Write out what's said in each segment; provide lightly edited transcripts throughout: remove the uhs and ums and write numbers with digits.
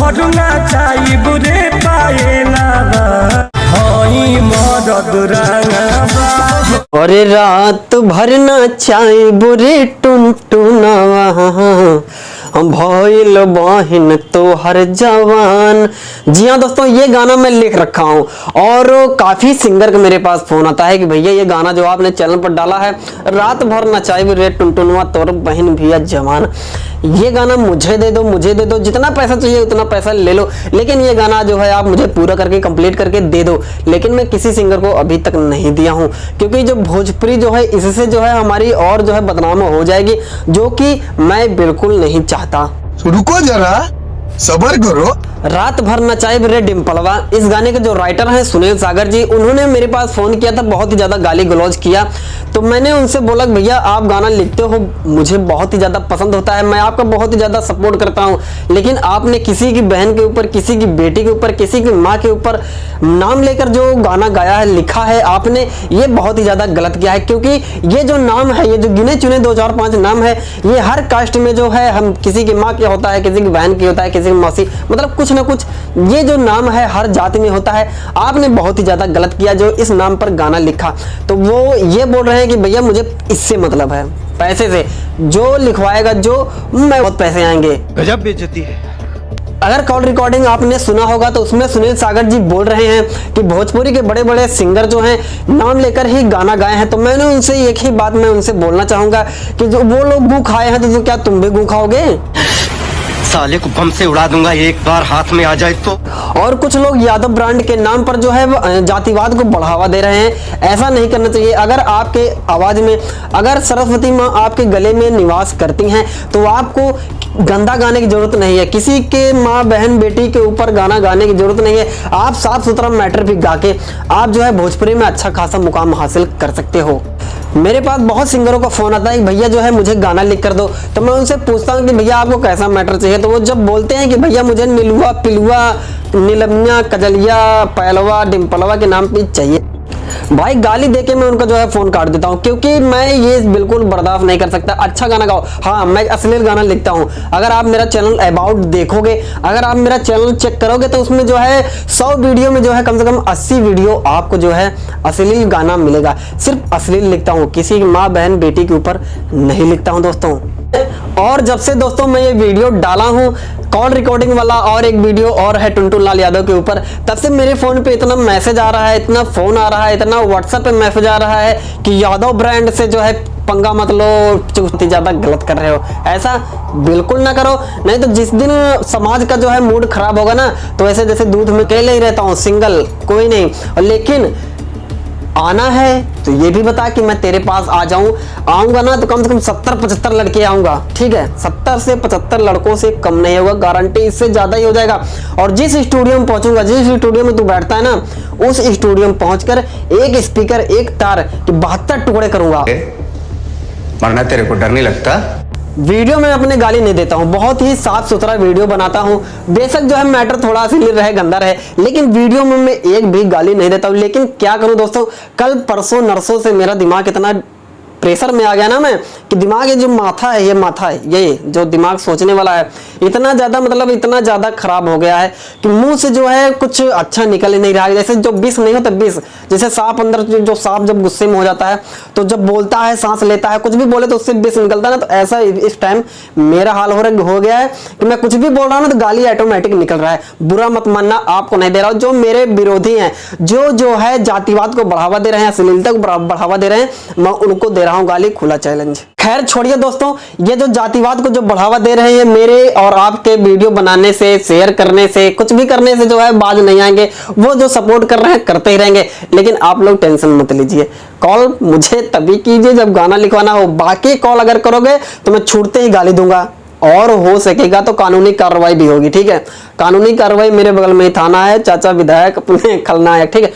भरना चाहिए बुरे पाएला हई मदद रंगवा। अरे रात भरना चाय बुरे टुनटुनवा भइल बहिन तो हर जवान। जी हाँ दोस्तों, ये गाना मैं लिख रखा हूँ और काफी सिंगर का मेरे पास फोन आता है कि भैया ये गाना जो आपने चैनल पर डाला है, रात भर नचाई बुरे टुनटुनवा तोर बहन भैया जवान, ये गाना मुझे दे दो, मुझे दे दो, जितना पैसा चाहिए उतना पैसा ले लो, लेकिन ये गाना जो है आप मुझे पूरा करके कंप्लीट करके दे दो। लेकिन मैं किसी सिंगर को अभी तक नहीं दिया हूँ, क्योंकि जो भोजपुरी जो है इससे जो है हमारी और जो है बदनाम हो जाएगी, जो कि मैं बिल्कुल नहीं चाहता। रुको जरा, सब्र करो। रात भर नचाए रे डिम्पलवा, इस गाने के जो राइटर हैं सुनील सागर जी, उन्होंने मेरे पास फोन किया था, बहुत ही ज्यादा गाली गलौज किया। तो मैंने उनसे बोला भैया आप गाना लिखते हो, मुझे बहुत ही ज्यादा पसंद होता है, मैं आपका बहुत ही ज्यादा सपोर्ट करता हूं, लेकिन आपने किसी की बहन के ऊपर, किसी की बेटी के ऊपर, किसी की माँ के ऊपर नाम लेकर जो गाना गाया है, लिखा है आपने, ये बहुत ही ज्यादा गलत किया है। क्योंकि ये जो नाम है, ये जो गिने चुने 2 4 5 नाम है, ये हर कास्ट में जो है, हम किसी की माँ की होता है, किसी की बहन की होता है, किसी की मौसी, मतलब कुछ ना कुछ ये जो नाम है हर जाति में होता है। आपने बहुत ही ज्यादा गलत किया जो इस नाम पर गाना लिखा। तो वो ये बोल रहे हैं कि भैया मुझे इससे मतलब है, पैसे से, जो लिखवाएगा जो मैं बहुत पैसे आएंगे। गजब बेइज्जती है। अगर कॉल रिकॉर्डिंग आपने सुना होगा तो उसमें सुनील सागर जी बोल रहे हैं कि भोजपुरी के बड़े बड़े सिंगर जो हैं नाम लेकर ही गाना गाए हैं। तो मैंने उनसे एक ही बात मैं उनसे बोलना चाहूंगा कि जो वो लोग गू खाए हैं तो क्या तुम भी गू खाओगे? साले को बम से उड़ा दूंगा एक बार हाथ में आ जाए तो। और कुछ लोग यादव ब्रांड के नाम पर जो है जातिवाद को बढ़ावा दे रहे हैं, ऐसा नहीं करना चाहिए। अगर आपके आवाज में, अगर सरस्वती माँ आपके गले में निवास करती हैं तो आपको गंदा गाने की जरूरत नहीं है, किसी के माँ बहन बेटी के ऊपर गाना गाने की जरूरत नहीं है। आप साफ सुथरा मैटर भी गा के आप जो है भोजपुरी में अच्छा खासा मुकाम हासिल कर सकते हो। मेरे पास बहुत सिंगरों का फोन आता है भैया जो है मुझे गाना लिख कर दो, तो मैं उनसे पूछता हूँ कि भैया आपको कैसा मैटर चाहिए। तो वो जब बोलते हैं कि भैया मुझे नीलुआ पिलुआ नीलमिया कजलिया पैलवा डिम्पलवा के नाम पे चाहिए, भाई गाली देके मैं उनका जो है फोन काट देता हूँ, क्योंकि मैं ये बिल्कुल बर्दाश्त नहीं कर सकता। अच्छा गाना गाओ, हाँ मैं अश्लील गाना लिखता हूँ। अगर आप मेरा चैनल अबाउट देखोगे, अगर आप मेरा चैनल चेक करोगे तो उसमें जो है 100 वीडियो में जो है कम से कम 80 वीडियो आपको जो है अश्लील गाना मिलेगा। सिर्फ अश्लील लिखता हूँ, किसी की माँ बहन बेटी के ऊपर नहीं लिखता हूँ दोस्तों। और जब से दोस्तों मैं ये वीडियो डाला हूँ कॉल रिकॉर्डिंग वाला, और एक वीडियो और है टुनटुन लाल यादव के ऊपर, तब से मेरे फोन पे इतना मैसेज आ रहा है, इतना फोन आ रहा है, इतना व्हाट्सएप पे मैसेज आ रहा है कि यादव ब्रांड से जो है पंगा मत लो, बहुत ज्यादा गलत कर रहे हो। ऐसा बिल्कुल ना करो, नहीं तो जिस दिन समाज का जो है मूड खराब होगा ना, तो ऐसे जैसे दूध में अकेले ही रहता हूँ, सिंगल कोई नहीं, लेकिन आना है तो ये भी बता कि मैं तेरे पास आ जाऊं। आऊंगा ना तो कम से कम 70-75 लड़के आऊंगा, ठीक है? 70 से 75 लड़कों से कम नहीं होगा, गारंटी इससे ज्यादा ही हो जाएगा। और जिस स्टूडियो में पहुंचूंगा, जिस स्टूडियो में तू बैठता है ना, उस स्टूडियो में पहुंचकर एक स्पीकर, एक तार के 72 टुकड़े करूंगा। मरना तेरे को डर नहीं लगता? वीडियो में अपने गाली नहीं देता हूँ, बहुत ही साफ सुथरा वीडियो बनाता हूँ। बेशक जो है मैटर थोड़ा अश्लील रहे, गंदा रहे, लेकिन वीडियो में मैं एक भी गाली नहीं देता हूँ। लेकिन क्या करूँ दोस्तों, कल परसों नरसों से मेरा दिमाग इतना प्रेशर में आ गया ना मैं, कि दिमाग ये जो माथा है, ये माथा है, ये जो दिमाग सोचने वाला है, इतना ज्यादा मतलब इतना ज्यादा खराब हो गया है कि मुंह से जो है कुछ अच्छा निकल ही नहीं रहा है। जैसे जो विष नहीं होता, विष जैसे सांप अंदर, जो सांप जब गुस्से में हो जाता है तो जब बोलता है, सांस लेता है, कुछ भी बोले तो उससे विष निकलता है ना, तो ऐसा इस टाइम मेरा हाल हो गया है कि मैं कुछ भी बोल रहा हूँ ना तो गाली ऑटोमेटिक निकल रहा है। बुरा मत मानना, आपको नहीं दे रहा हूँ। जो मेरे विरोधी हैं, जो है जातिवाद को बढ़ावा दे रहे हैं, अश्लीलता को बढ़ावा दे रहे हैं, मैं उनको दे रहा हूं गाली, खुला चैलेंज। खैर छोड़िए दोस्तों, ये जो जातिवाद को जो बढ़ावा दे रहे हैं, मेरे और आपके वीडियो बनाने से, शेयर करने से, कुछ भी करने से जो है बाज नहीं आएंगे। वो जो सपोर्ट कर रहे हैं करते ही रहेंगे, लेकिन आप लोग टेंशन मत लीजिए। कॉल मुझे तभी कीजिए जब गाना लिखवाना हो, बाकी कॉल अगर करोगे तो मैं छूटते ही गाली दूंगा, और हो सकेगा तो कानूनी कार्रवाई भी होगी, ठीक है? कानूनी कार्रवाई, मेरे बगल में ही थाना है, चाचा विधायक अपने खलनायक, ठीक है?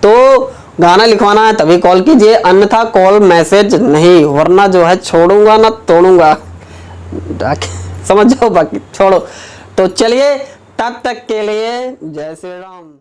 तो गाना लिखवाना है तभी कॉल कीजिए, अन्यथा कॉल मैसेज नहीं, वरना जो है छोड़ूंगा ना तोड़ूंगा। समझ जाओ, बाकी छोड़ो। तो चलिए, तब तक के लिए जय श्री राम।